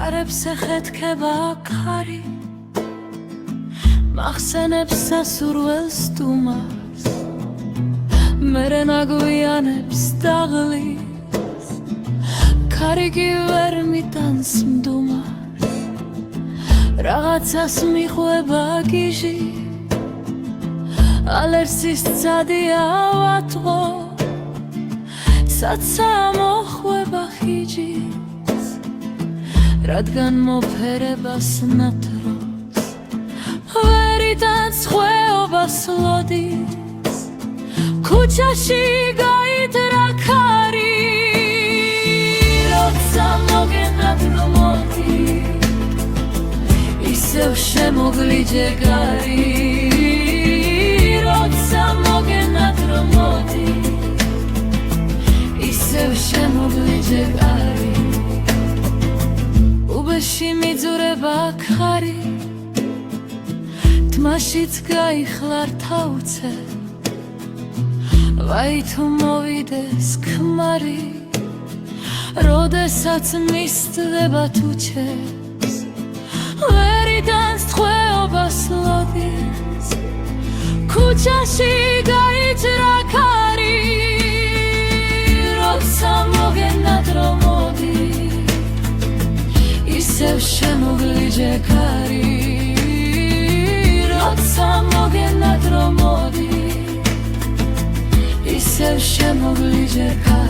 კარებს ეხეთქება ქარი მახსენებს სასურველს სტუმარს მერე ნაგვიანებს დაღლის ქარი კი ვერ მიტანს მდუმარს რაღაცას მიხვება გიჟი ალერსის წადია ვატყო საცა მოხვება ხიჯის რადგან მოფერებას ნათრობს ვერიტანს ხვეობას ლოდის ქუჩაში გაიძრა ქარი როცა მოგენად რომ მოდი ისევ შემოგვლიჯე გარი როცა მოგენად რომ მოდი ისევ შემოგვლიჯე გარი უბეში მიძურება ქარი თმაშიც გაიხლარ თავცე ვაი თუ მოვიდეს ქმარი როდესაც მისწდება თუ ჩეს ვერიტანს ხვეობას ლოდის ქუჩაში გაიძრა ქარი როცა მოგენად რომ მოდი ისევ შემოგვლიჯე ქარი როცა მოგენად რომ მოდი ისევ შემოგვლიჯე ქარი